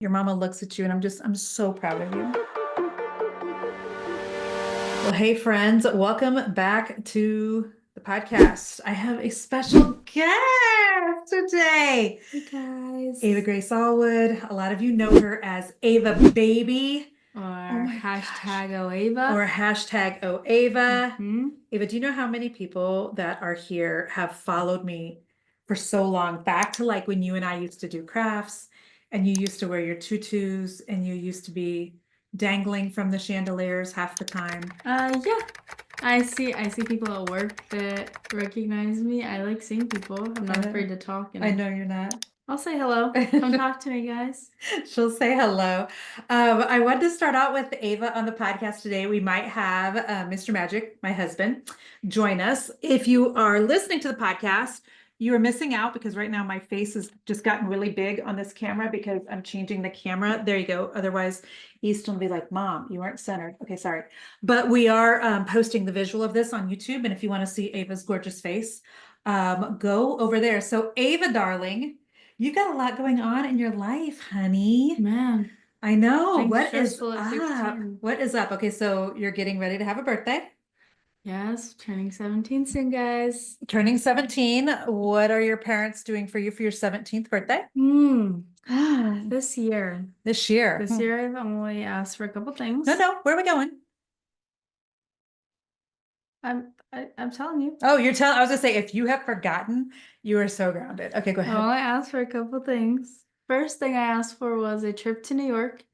Your mama looks at you and I'm so proud of you. Well, hey friends, welcome back to the podcast. I have a special guest today. Hey guys. Ava Grace Allwood. A lot of you know her as Ava Baby. Or hashtag #OAva. Or hashtag OAva. Mm-hmm. Ava, do you know how many people that are here have followed me for so long? Back to like when you and I used to do crafts and you used to wear your tutus and you used to be dangling from the chandeliers half the time. Yeah. I see people at work that recognize me. I like seeing people. I'm not afraid to talk, I know you're not. I'll say hello. Come talk to me, guys. She'll say hello. I wanted to start out with Ava on the podcast today. We might have Mr. Magic, my husband, join us. If you are listening to the podcast, you are missing out because right now my face has just gotten really big on this camera because I'm changing the camera. There you go. Otherwise, Easton will be like, Mom, you aren't centered. Okay, sorry. But we are posting the visual of this on YouTube. And if you want to see Ava's gorgeous face, go over there. So Ava, darling, you got a lot going on in your life, honey. Man. I know. Things What is stressful at up? 16. What is up? Okay, so you're getting ready to have a birthday. Yes, turning 17 soon, guys. Turning 17. What are your parents doing for you for your 17th birthday? This year. This year. This year I've only asked for a couple things. No. Where are we going? I'm telling you. Oh, you're telling, I was gonna say, if you have forgotten, you are so grounded. Okay, go ahead. I asked for a couple things. First thing I asked for was a trip to New York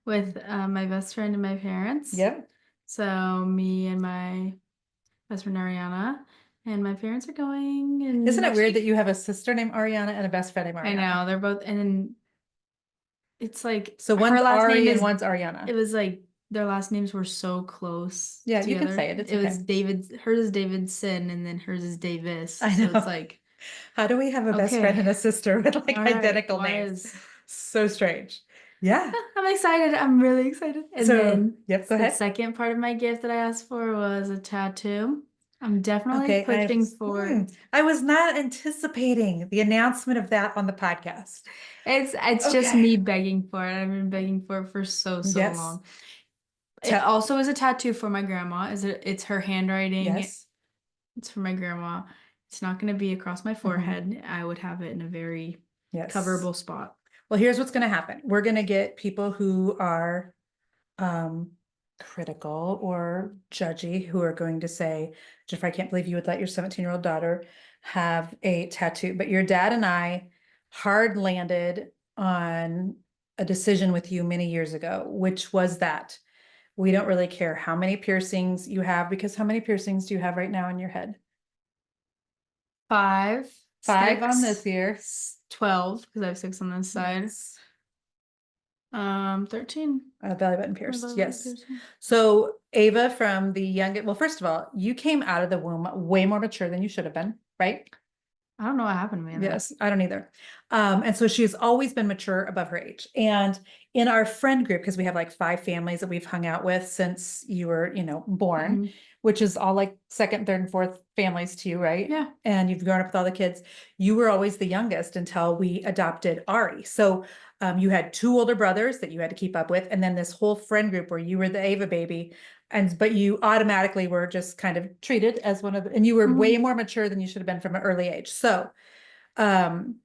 with my best friend and my parents. Yep. So me and my best friend Ariana and my parents are going. And Isn't it weird that you have a sister named Ariana and a best friend named Ariana? I know, they're both, and then it's like so one's Ari and one's Ariana. It was like their last names were so close. Yeah, together. You can say it. It's it okay. was David. Hers is Davidson, and then hers is Davis. I know. So it's like, how do we have a best friend and a sister with like identical names? So strange. Yeah. I'm excited. I'm really excited. And then yep, go ahead. The second part of my gift that I asked for was a tattoo. I'm definitely pushing for. I was not anticipating the announcement of that on the podcast. It's just me begging for it. I've been begging for it for so long. It also is a tattoo for my grandma. It's her handwriting. Yes. It's for my grandma. It's not going to be across my forehead. I would have it in a very coverable spot. Well, here's what's going to happen. We're going to get people who are critical or judgy who are going to say, Jennifer, I can't believe you would let your 17-year-old daughter have a tattoo. But your dad and I hard landed on a decision with you many years ago, which was that we don't really care how many piercings you have, because how many piercings do you have right now in your head? 5. 5 on this year. 12, because I have 6 on this side. Yes. 13. Belly button pierced. Yes. So Ava, from the youngest, well, first of all, you came out of the womb way more mature than you should have been, right? I don't know what happened to me. Yes, I don't either. And so she's always been mature above her age. And in our friend group, because we have like 5 families that we've hung out with since you were, born, which is all like second, third, and fourth families to you, right? Yeah. And you've grown up with all the kids. You were always the youngest until we adopted Ari. So you had 2 older brothers that you had to keep up with, and then this whole friend group where you were the Ava baby, but you automatically were just kind of treated as one of and you were way more mature than you should have been from an early age. So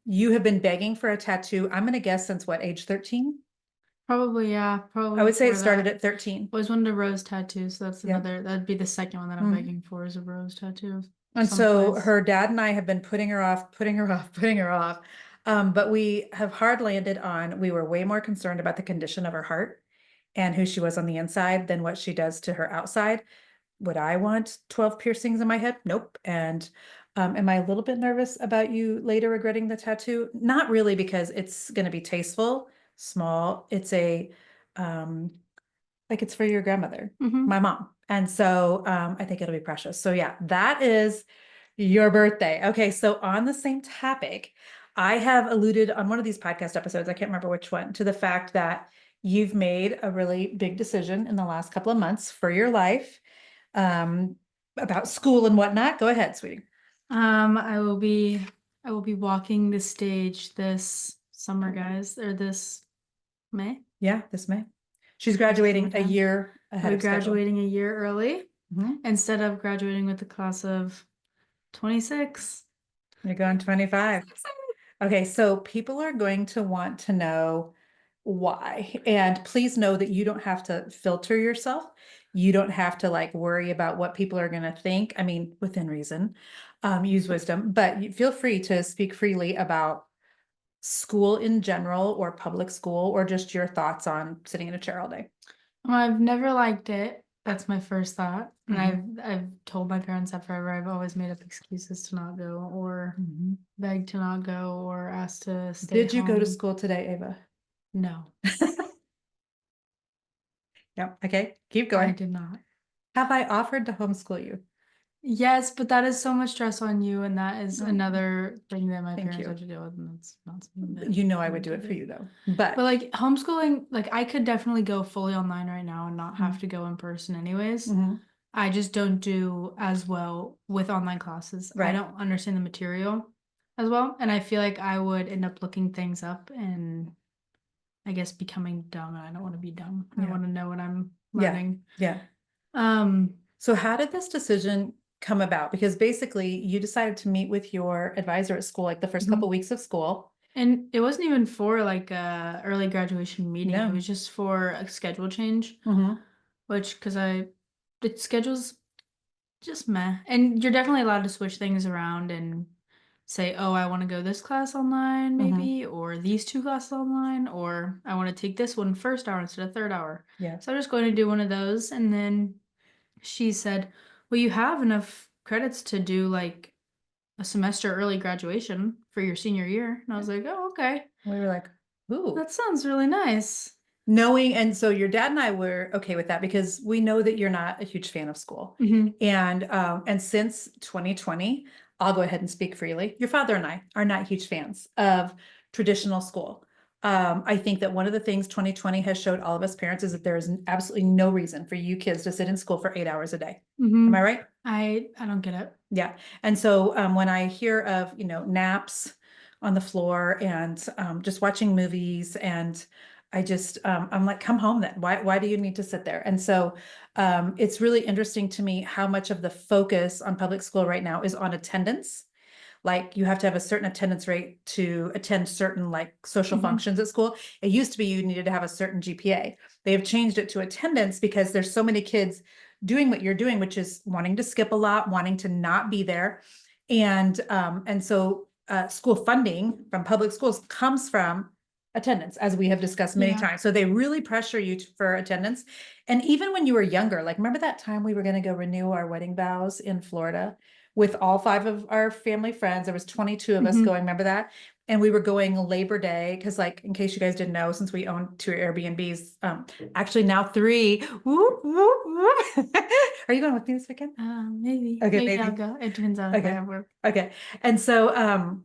you have been begging for a tattoo, I'm going to guess since what, age 13? Probably, yeah. Probably. I would say it started at 13. Was one of the rose tattoos. So that's another, that'd be the second one that I'm begging for, is a rose tattoo. And so her dad and I have been putting her off. But we have hard landed on, we were way more concerned about the condition of her heart and who she was on the inside than what she does to her outside. Would I want 12 piercings in my head? Nope. And am I a little bit nervous about you later regretting the tattoo? Not really, because it's going to be tasteful, small. It's a, like it's for your grandmother, my mom. And so I think it'll be precious. So yeah, that is your birthday. Okay, so on the same topic, I have alluded on one of these podcast episodes, I can't remember which one, to the fact that you've made a really big decision in the last couple of months for your life, about school and whatnot. Go ahead, sweetie. I will be walking the stage this summer, guys, or this May. Yeah, this May. She's graduating a Summertime. year ahead We're of schedule. graduating a year early Mhm. instead of graduating with the class of 26. You're going 25. Okay, so people are going to want to know why. And please know that you don't have to filter yourself. You don't have to like worry about what people are going to think. I mean, within reason, use wisdom, but feel free to speak freely about school in general or public school or just your thoughts on sitting in a chair all day. Well, I've never liked it. That's my first thought. And Mhm. I've told my parents that forever. I've always made up excuses to not go or Mhm. begged to not go or asked to stay Did you go to home. school today, Ava? No, Yep. Okay, keep I going. did not. Have I offered to homeschool you? Yes, but that is so much stress on you, and that is Oh, another thing that my thank parents you. have to deal with, and that's not something that You know I I would want do to it for do. you though, But but like homeschooling, like I could definitely go fully online right now and not have Mhm. to go in person anyways. Mhm. I just don't do as well with online classes. I Right. don't understand the material as well, and I feel like I would end up looking things up and I guess becoming dumb, and I don't want to be dumb. I Yeah. want to know what I'm Yeah. learning. Yeah. Um, So how did this decision come about? Because basically you decided to meet with your advisor at school, like the first couple weeks of school. and it wasn't even for like a early graduation meeting. It No. was just for a schedule change, Mm-hmm. which because the schedule's just meh. And you're definitely allowed to switch things around and say, oh, I want to go this class online, Mm-hmm. maybe, or these two classes online, or I want to take this one first hour instead of third hour. Yeah. So I'm just going to do one of those. And then she said, well, you have enough credits to do like a semester early graduation for your senior year. And I was like, oh, okay. We were like, ooh. That sounds really nice. Knowing, and so your dad and I were okay with that because we know that you're not a huge fan of school. Mm-hmm. And since 2020, I'll go ahead and speak freely. Your father and I are not huge fans of traditional school. I think that one of the things 2020 has showed all of us parents is that there is absolutely no reason for you kids to sit in school for 8 hours a day. Am I right? I don't get it. Yeah. And so when I hear of, naps on the floor and just watching movies and I'm like, come home then. Why do you need to sit there? And so it's really interesting to me how much of the focus on public school right now is on attendance. Like you have to have a certain attendance rate to attend certain like social functions at school. It used to be you needed to have a certain GPA. They have changed it to attendance because there's so many kids doing what you're doing, which is wanting to skip a lot, wanting to not be there. And so school funding from public schools comes from attendance, as we have discussed many times. So they really pressure you for attendance. And even when you were younger, like remember that time we were going to go renew our wedding vows in Florida with all 5 of our family friends? There was 22 of us going, remember that? And we were going Labor Day, because like, in case you guys didn't know, since we own 2 Airbnbs, actually now 3. Whoop, whoop, whoop. Are you going with me this weekend? Maybe. Okay, Maybe I'll maybe. go. It depends on if I Okay. have work. Okay. And so,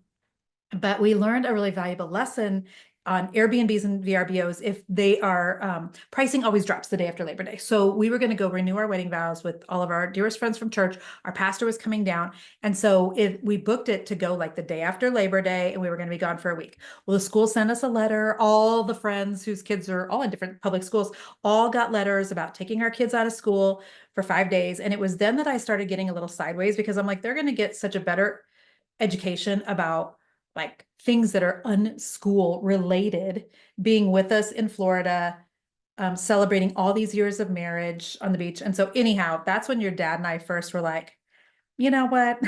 but we learned a really valuable lesson on Airbnbs and VRBOs if they are pricing always drops the day after Labor Day. So we were going to go renew our wedding vows with all of our dearest friends from church. Our pastor was coming down. And so if we booked it to go like the day after Labor Day, and we were going to be gone for a week. Well, the school sent us a letter. All the friends whose kids are all in different public schools all got letters about taking our kids out of school for 5 days. And it was then that I started getting a little sideways because I'm like, they're going to get such a better education about like things that are unschool related, being with us in Florida, celebrating all these years of marriage on the beach. And so anyhow, that's when your dad and I first were like, you know what?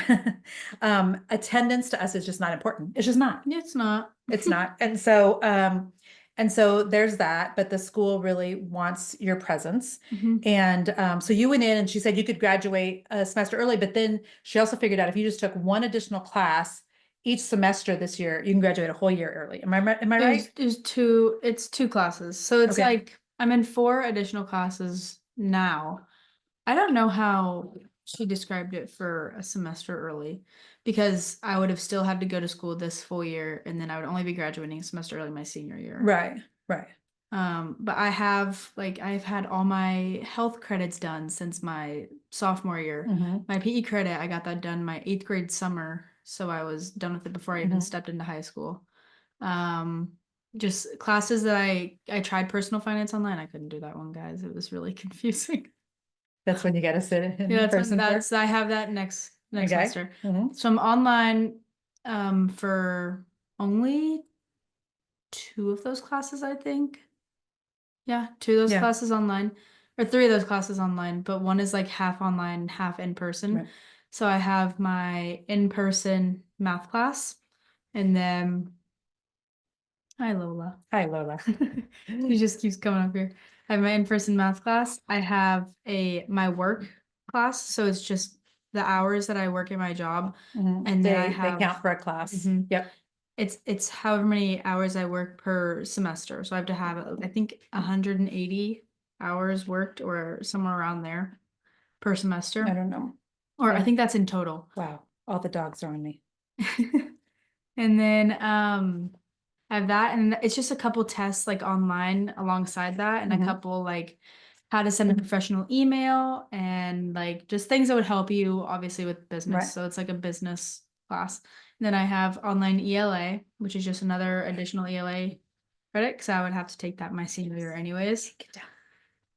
Attendance to us is just not important. It's just not. It's not. It's not. And so there's that, but the school really wants your presence. And so you went in and she said you could graduate a semester early, but then she also figured out if you just took one additional class each semester this year, you can graduate a whole year early. Am I right? It's 2 classes. So it's Okay. like I'm in 4 additional classes now. I don't know how she described it for a semester early because I would have still had to go to school this full year and then I would only be graduating a semester early my senior year. Right. Right. But I've had all my health credits done since my sophomore year. My PE credit, I got that done my 8th grade summer, so I was done with it before I even stepped into high school. just classes that I tried personal finance online. I couldn't do that one, guys. It was really confusing. That's when you gotta sit in Yeah, person for. I have that next Okay. semester. Mhm. So I'm online for only 2 of those classes, I think. Yeah, 2 of those Yeah. classes online, or 3 of those classes online, but one is like half online, half in person. Right. So I have my in-person math class, and then hi Lola. Hi, Lola. She just keeps coming up here. I have my in-person math class. I have my work class, so it's just the hours that I work in my job, Mhm. and then I They have count for a class. Mhm. Yep. It's however many hours I work per semester. So I have to have I think 180 hours worked or somewhere around there per I semester. don't know. Or I I- think that's in total. Wow, all the dogs are on me. And then I have that, and it's just a couple tests like online alongside that, and a Mhm. couple like how to send a professional email and like just things that would help you obviously with business. Right. So it's like a business class. And then I have online ELA, which is just another additional ELA credit because I would have to take that my senior year anyways. Get down.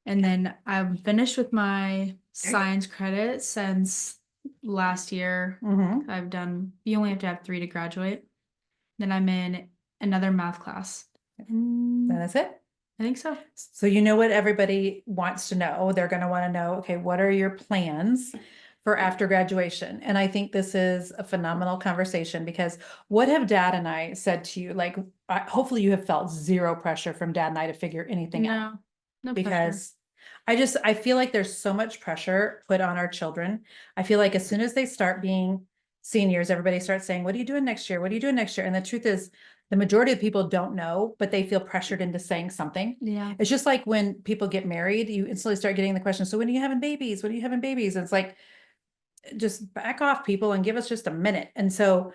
And then I'm finished with my There you go. science credit since last year. Mhm. You only have to have 3 to graduate. Then I'm in another math class. And That's it. I think so. So you know what everybody wants to know. They're going to want to know, okay, what are your plans for after graduation? And I think this is a phenomenal conversation because what have Dad and I said to you? Like, hopefully you have felt zero pressure from Dad and I to figure anything out No pressure. because I feel like there's so much pressure put on our children. I feel like as soon as they start being seniors, everybody starts saying, what are you doing next year? What are you doing next year? And the truth is, the majority of people don't know, but they feel pressured into saying something. Yeah. It's just like when people get married, you instantly start getting the question, so when are you having babies? When are you having babies? And it's like, just back off, people, and give us just a minute. And so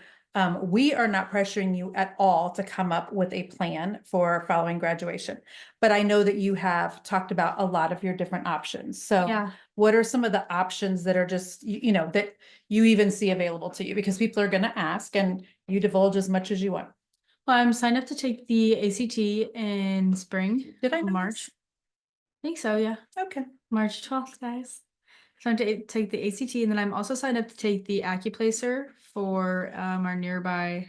we are not pressuring you at all to come up with a plan for following graduation. But I know that you have talked about a lot of your different options. So Yeah. what are some of the options that are just, you know, that you even see available to you? Because people are going to ask and you divulge as much as you want. Well, I'm signed up to take the ACT in spring. Did I know March? this? I think so, yeah. Okay. March 12th, guys. So I'm to take the ACT, and then I'm also signed up to take the Acuplacer for our nearby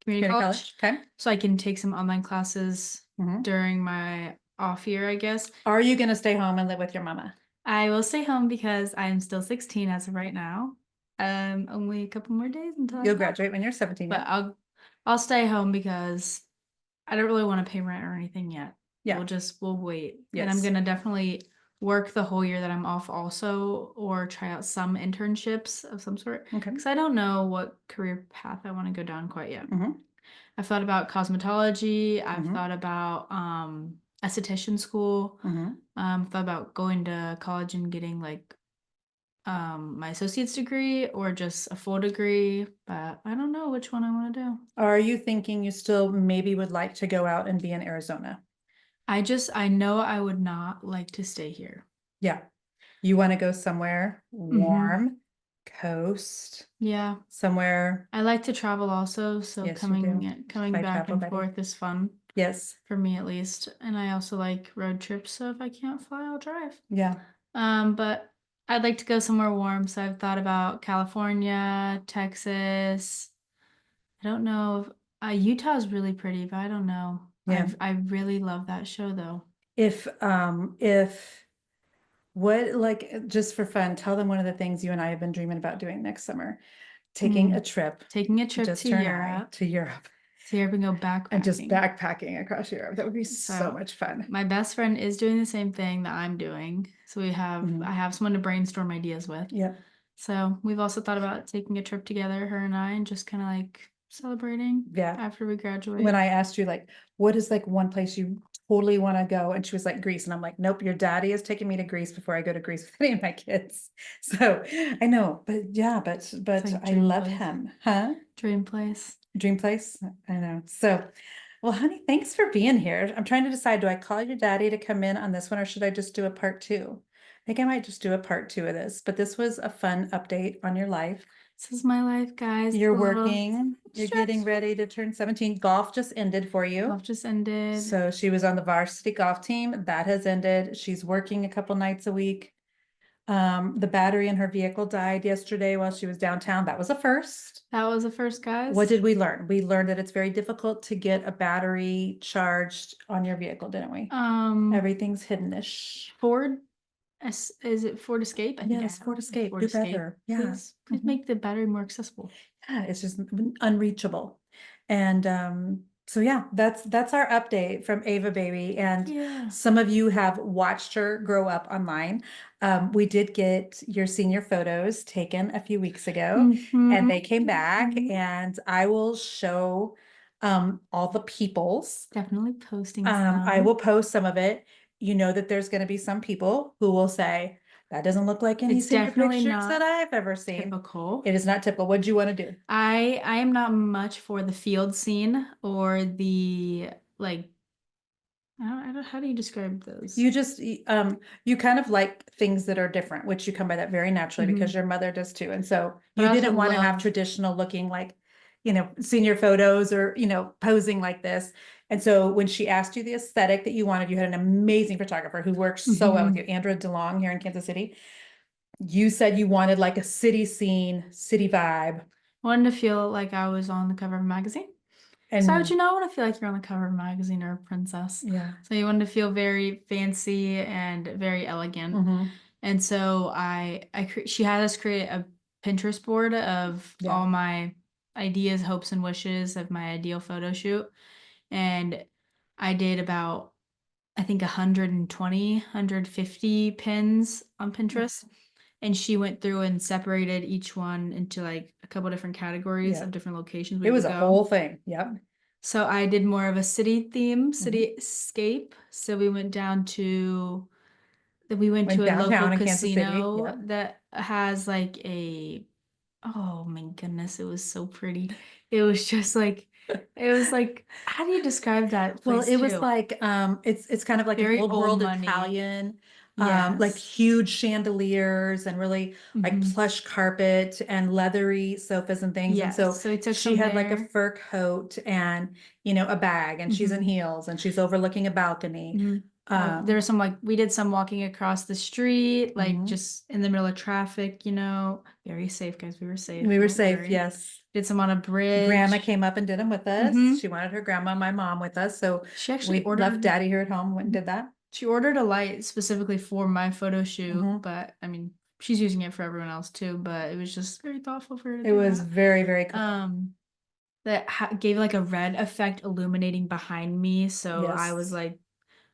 community college. Okay. So I can take some online classes Mhm. during my off year, I guess. Are you going to stay home and live with your mama? I will stay home because I'm still 16 as of right now. Only a couple more days until You'll graduate when you're 17. but Yeah. I'll stay home because I don't really want to pay rent or anything yet. Yeah. We'll wait. And I'm Yes. gonna definitely work the whole year that I'm off also, or try out some internships of some sort. Okay. Because I don't know what career path I want to go down quite yet. Mhm. I've thought about cosmetology. I've Mhm. thought about esthetician school. Mhm. Thought about going to college and getting like my associate's degree or just a full degree, but I don't know which one I want to do. Are you thinking you still maybe would like to go out and be in Arizona? I know I would not like to stay here. Yeah. You want to go somewhere warm, coast, Yeah. somewhere. I like to travel also, so Yes, you do. coming My back travel and buddy. forth is fun Yes. for me at least. And I also like road trips, so if I can't fly, I'll drive. Yeah. But I'd like to go somewhere warm, so I've thought about California, Texas. I don't know if Utah's really pretty, but I don't know. Yeah. I really love that show though. If what, like, just for fun, tell them one of the things you and I have been dreaming about doing next summer, taking a trip, Taking a trip just to her and I, Europe. to Europe To Europe and go and just backpacking. backpacking across Europe. That would be so much fun. My best friend is doing the same thing that I'm doing. So Mhm. I have someone to brainstorm ideas with. Yep. So we've also thought about taking a trip together, her and I, and just kind of like celebrating Yeah. after we graduate. When I asked you, like, what is like one place you totally want to go? And she was like, Greece. And I'm like, nope, your daddy is taking me to Greece before I go to Greece with any of my kids. So I know, but yeah, but like I dream love place. him. Huh? Dream place. Dream place. I know. So, well, honey, thanks for being here. I'm trying to decide, do I call your daddy to come in on this one or should I just do a part 2? I think I might just do a part 2 of this, but this was a fun update on your life. This is my life, guys. You're A little working, you're getting stressful. ready to turn 17. Golf just ended for you. Golf just ended. So she was on the varsity golf team. That has ended. She's working a couple nights a week. The battery in her vehicle died yesterday while she was downtown. That was a first. That was the first, guys. What did we learn? We learned that it's very difficult to get a battery charged on your vehicle, didn't we? Everything's hidden-ish. Ford, is it Ford Escape? I think Yes, I Ford have a Escape, Ford do Escape. better. Yeah. Please Mhm. make the battery more accessible. Yeah, it's just unreachable. And so yeah, that's our update from Ava Baby. And Yeah. some of you have watched her grow up online. We did get your senior photos taken a few weeks ago, and they came back, and I will show all the peoples. Definitely posting I some. will post some of it. You know that there's going to be some people who will say, that doesn't look like any It's senior definitely pictures that not I've ever seen. typical. It is not typical. What do you want to do? I am not much for the field scene or the like. I don't. How do you describe those? You just you kind of like things that are different, which you come by that very naturally because your mother does too. And so But you I also didn't want to have love- traditional looking like, senior photos or, posing like this. And so when she asked you the aesthetic that you wanted, you had an amazing photographer who works so well with you, Andrea DeLong here in Kansas City. You said you wanted like a city scene, city vibe. Wanted to feel like I was on the cover of a magazine. And So would you not want to feel like you're on the cover of a magazine or a princess? yeah. So you wanted to feel very fancy and very elegant. Mhm. And so she had us create a Pinterest board of Yeah. all my ideas, hopes, and wishes of my ideal photo shoot. And I did about, I think, 120, 150 pins on Pinterest. And she went through and separated each one into like a couple different categories Yeah. of different locations It we was would a go. whole thing. Yep. So I did more of a city theme, cityscape. So we went down to a downtown local in Kansas City. casino Yep. that has like oh my goodness, it was so pretty. It was just like how do you describe that Well, place it was too? like it's kind of like Very an old old world money. Italian, like Yes. huge chandeliers and really like plush carpet and leathery sofas and things. And Yes. so So we took she some had like a there. fur coat and a bag, and she's in heels and she's overlooking a balcony. There was some we did some walking across the street, like just in the middle of traffic, very safe, guys. We were safe. We were Don't safe, worry. yes. Did some on a bridge. Grandma came up and did them with us. She wanted her grandma and my mom with us. So She actually we left Daddy here at home, went and did that. She ordered a light specifically for my photo shoot, but I mean, she's using it for everyone else too. But it was just very thoughtful for her to It do was that. very, very cool. That gave like a red effect illuminating behind me, so I was Yes. like,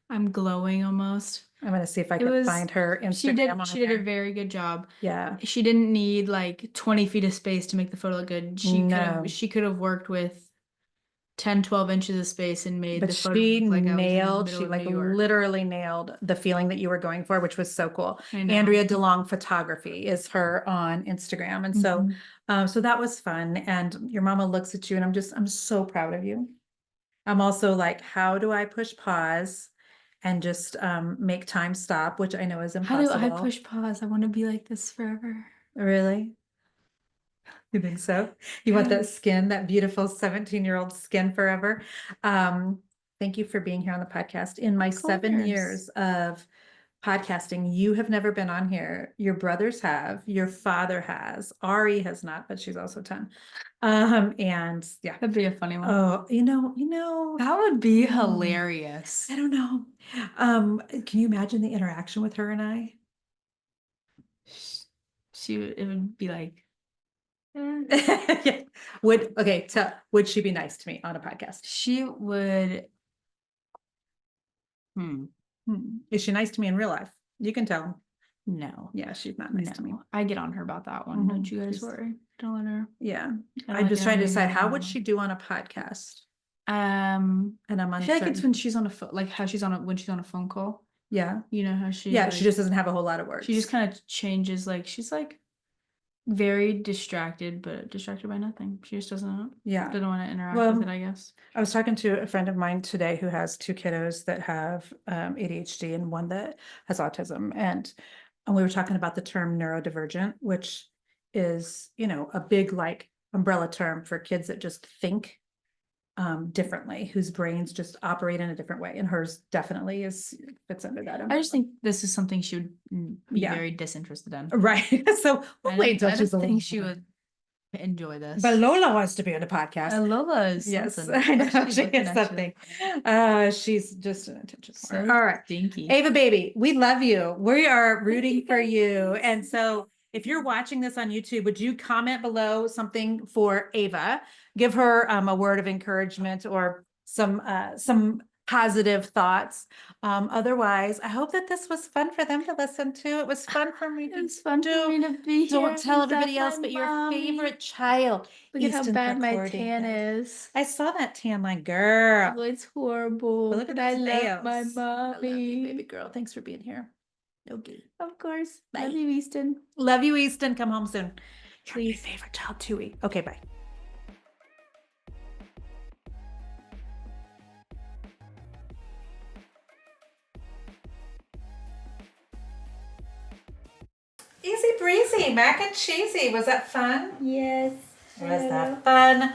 I'm glowing almost. I'm gonna see if I can find her Instagram on She did a here. very good job. Yeah. She didn't need like 20 feet of space to make the photo look good. No. She could have worked with 10, 12 inches of space and made But the photo she look like I was in the nailed, middle she of like New York. literally nailed the feeling that you were going for, which was so cool. I know. Andrea DeLong Photography is her on Instagram. And so, so that was fun. And your mama looks at you and I'm so proud of you. I'm also like, how do I push pause and just make time stop, which I know is How do impossible. I push pause? I want to be like this forever. Really? You think so? You want that skin, that beautiful 17-year-old skin forever? Thank you for being here on the podcast. In my 7 years of podcasting, you have never been on here. Your brothers have, your father has, Ari has not, but she's also 10. And yeah. That'd be a funny one. Oh, That would be hilarious. I don't know. Can you imagine the interaction with her and I? It would be like, Yeah. Would she be nice to me on a podcast? she would. Is she nice to me in real life? You can tell. No. Yeah, she's not nice to me. I get on her about that one. Don't you guys worry. Don't let her. Yeah. I'm just trying to decide how would she do on a podcast? And I'm I feel like it's uncertain. when she's on a phone, like how when she's on a phone call. Yeah. You know how she. Yeah, she just doesn't have a whole lot of words. She just kind of changes. Like she's like very distracted, but distracted by nothing. She just doesn't want to interact with it, I guess. I was talking to a friend of mine today who has 2 kiddos that have ADHD and one that has autism. And we were talking about the term neurodivergent, which is, you know, a big like umbrella term for kids that just think differently, whose brains just operate in a different way. And hers definitely fits under that I umbrella. just think this is something she would be Yeah. very disinterested in. Right. So we'll wait until I she's a don't little think she older. would enjoy this. But Lola wants to be on the podcast. Lola is Yes, something. I know She's she looking is at something. She's just an attention So whore. All right. stinky. Ava baby, we love you. We are rooting for you. And so if you're watching this on YouTube, would you comment below something for Ava? Give her a word of encouragement or some positive thoughts. Otherwise, I hope that this was fun for them to listen to. It was fun for me to It's fun do. for me to be here. Don't tell Is that everybody else my but your mommy? favorite child. Look at how Easton's bad my recording tan this. is. I saw that tan line, girl. Oh, it's horrible. But look at But I those love my nails. I love you, mommy. baby girl. Thanks for being here. Okay. Of course. Bye. Love you, Easton. Love you, Easton. Come home soon. You're my Please. favorite child, Tui. Okay, bye. Easy breezy, mac and cheesy. Was that fun? Yes. Was that fun?